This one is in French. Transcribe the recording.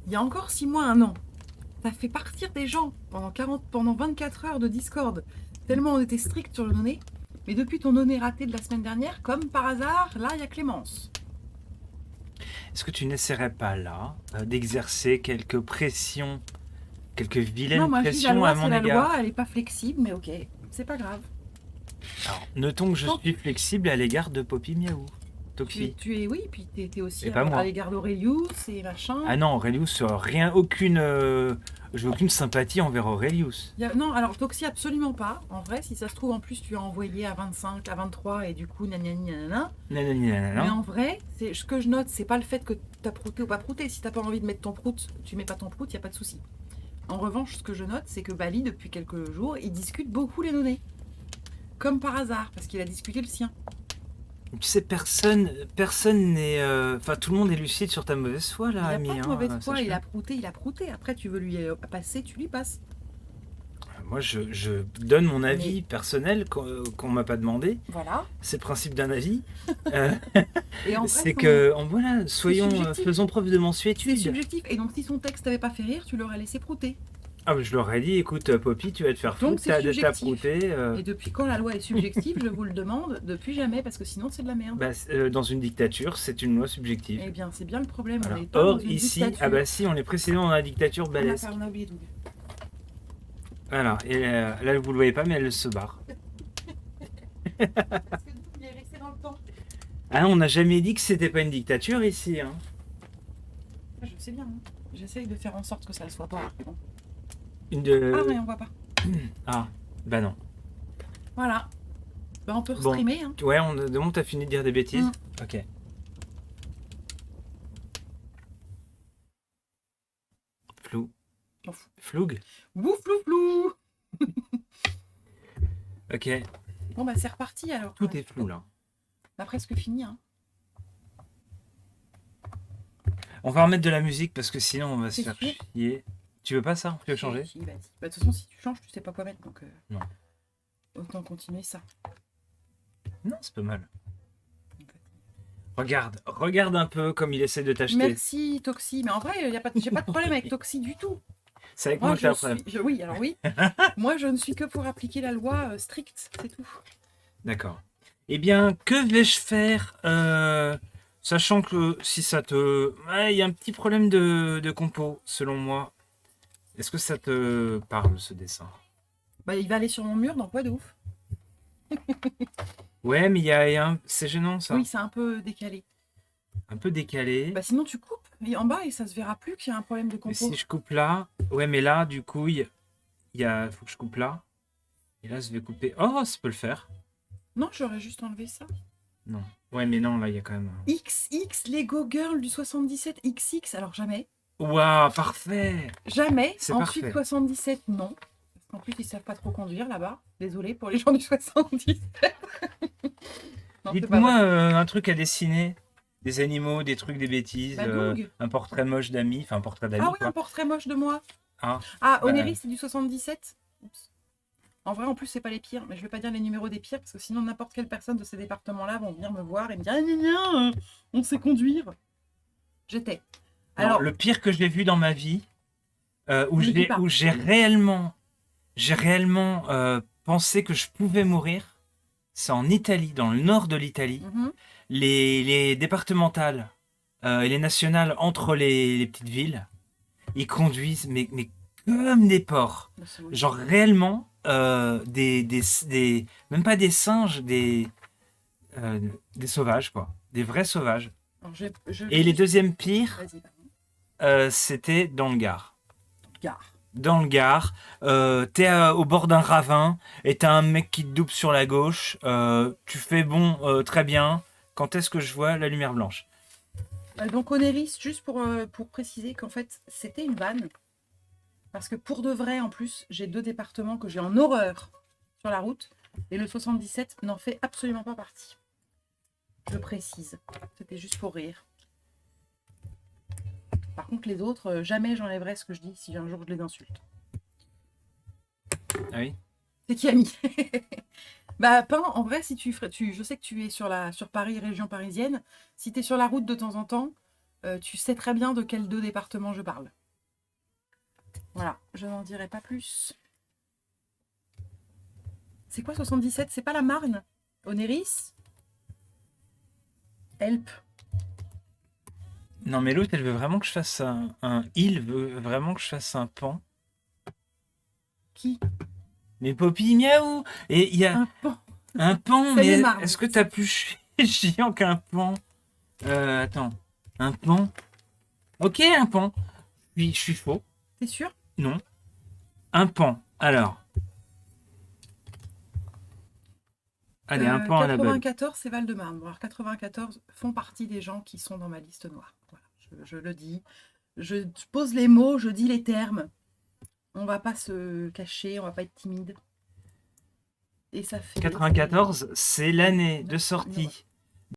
il y a encore 6 mois, un an, t'as fait partir des gens pendant 24 heures de Discord, tellement on était strict sur le donné. Mais depuis ton donné raté de la semaine dernière, comme par hasard, là, il y a Clémence. Est-ce que tu n'essaierais pas là d'exercer quelques pressions, quelques Non, vilaines moi je dis la pressions loi, à c'est mon la égard? loi, elle est pas flexible, mais ok, c'est pas grave. Alors, notons que je Tant suis flexible à l'égard de Poppy Miaou. tu es, oui, puis t'es aussi Et pas à moi. l'égard d'Aurelius et machin. Ah non, Aurelius, rien, aucune, j'ai aucune sympathie envers Aurelius. Non, alors Toxie, absolument pas. En vrai, si ça se trouve, en plus, tu as envoyé à 25, à 23, et du coup, nanani, nanana. Nanani Mais nanana. en vrai, ce que je note, c'est pas le fait que t'as prouté ou pas prouté. Si t'as pas envie de mettre ton prout, tu mets pas ton prout, y a pas de souci. En revanche, ce que je note, c'est que Bali, depuis quelques jours, il discute beaucoup les données. Comme par hasard, parce qu'il a discuté le sien. Tu sais, personne n'est, enfin, tout le monde est lucide sur ta mauvaise foi là, Il n'y a ami. pas de Hein, mauvaise foi, sache-le. il a prouté, il a prouté. Après, tu veux lui passer, tu lui passes. Moi, je donne mon avis personnel qu'on m'a pas demandé. Voilà. C'est le principe d'un avis. Euh, Et en vrai, c'est que, voilà, soyons, subjectif. faisons preuve de c'est mansuétude. subjectif. Et donc, si son texte t'avait pas fait rire, tu l'aurais laissé prouter. Ah, je leur ai dit, écoute, Poppy, tu vas te faire Donc, foutre, c'est t'as subjectif. prouté. Et depuis quand la loi est subjective, je vous le demande, depuis jamais, parce que sinon, c'est de la merde. Bah, dans une dictature, c'est une loi subjective. Eh bien, c'est bien le problème. Voilà. On n'est pas Or, dans une ici, dictature. ah bah si, on est précisément dans la dictature balèze. On a oublié Doug. Voilà, et là, vous le voyez pas, mais elle se barre. Parce que Doug, il est resté dans le temps. Ah, on n'a jamais dit que c'était pas une dictature ici. Hein. Je sais bien. Hein. J'essaye de faire en sorte que ça ne le soit pas. Bon. Une de... Ah, mais on voit pas. Ah, bah non. Voilà. Bah, on peut Bon. streamer. Hein. Ouais, bon, t'as fini de dire des bêtises. Ok. Flou. M'en fous. Floug. Ouf, flou, flou. Ok. Bon, bah, c'est reparti alors. Tout est flou là. On a presque fini. Hein. On va remettre de la musique parce que sinon on va se C'est faire sûr. chier. Tu veux pas ça? Tu veux changer? Si, vas-y. Bah, de toute façon, si tu changes, tu sais pas quoi mettre. Donc, Non. autant continuer ça. Non, c'est pas mal. Regarde un peu comme il essaie de t'acheter. Merci, Toxi. Mais en vrai, j'ai pas de problème avec Toxi du tout. C'est avec moi que t'as un je problème. suis... Oui, alors oui. Moi, je ne suis que pour appliquer la loi stricte, c'est tout. D'accord. Eh bien, que vais-je faire sachant que si ça te... Ouais, il y a un petit problème de compo, selon moi. Est-ce que ça te parle, ce dessin? Bah, il va aller sur mon mur, donc ouais, de ouf. Ouais, mais il y a un... C'est gênant, ça. Oui, c'est un peu décalé. Un peu décalé. Bah, sinon, tu coupes en bas et ça se verra plus qu'il y a un problème de Mais compo. si je coupe là... Ouais, mais là, du coup, il faut que je coupe là. Et là, je vais couper... Oh, ça peut le faire. Non, j'aurais juste enlevé ça. Non. Ouais, mais non, là, il y a quand même... XX, Lego Girl du 77, XX, alors jamais. Waouh, parfait! Jamais. C'est Ensuite, parfait. 77, non. Parce qu'en plus, ils savent pas trop conduire là-bas. Désolé pour les gens du 77. Non, c'est pas Dites-moi vrai. un truc à dessiner. Des animaux, des trucs, des bêtises. Bah, Doug. Un portrait moche d'amis. Enfin, un portrait d'amis, Ah oui, quoi. un portrait moche de moi. Ah, Ah, bah, Oneris, c'est du 77. Oups. En vrai, en plus, c'est pas les pires. Mais je vais pas dire les numéros des pires parce que sinon, n'importe quelle personne de ces départements-là vont venir me voir et me dire ah, gna, gna, on sait conduire. J'étais. non, Alors, le pire que j'ai vu dans ma vie, où Ne dis pas. j'ai réellement pensé que je pouvais mourir, c'est en Italie, dans le nord de l'Italie. mhm. Les départementales et les nationales entre les petites villes, ils conduisent mais comme des porcs. Bah, c'est bon. Genre réellement, même pas des singes, des sauvages, quoi. Des vrais sauvages. Alors, Et les deuxièmes pires, Vas-y, pardon. c'était dans le Gard. Gare. Dans le Gard, t'es au bord d'un ravin et t'as un mec qui te double sur la gauche. Tu fais bon, très bien. Quand est-ce que je vois la lumière blanche? Donc Oneris, juste pour préciser qu'en fait, c'était une vanne. Parce que pour de vrai, en plus, j'ai deux départements que j'ai en horreur sur la route. Et le 77 n'en fait absolument pas partie. Je précise. C'était juste pour rire. Par contre, les autres, jamais j'enlèverai ce que je dis si un jour je les insulte. Ah oui? C'est qui a mis? Bah, Pain, en vrai, si tu ferais. Je sais que tu es sur Paris, région parisienne. Si tu es sur la route de temps en temps, tu sais très bien de quels deux départements je parle. Voilà, je n'en dirai pas plus. C'est quoi 77? C'est pas la Marne? Onéris? Help. Non, mais l'autre, elle veut vraiment que je fasse il veut vraiment que je fasse un pan. Qui? Mais Poppy, miaou! Et il y a Un pan. un pan, C'est les mais Marnes. est-ce que t'as plus chiant qu'un pan? Attends. Un pan? Ok, un pan. Oui, je suis faux. T'es sûr? Non. Un pan. Alors. Allez, un pan à la bonne. 94, c'est Val-de-Marne. Bon, alors 94 font partie des gens qui sont dans ma liste noire. Voilà, je le dis. Je pose les mots, je dis les termes. On va pas se cacher, on va pas être timide. Et ça fait... 94, c'est l'année de sortie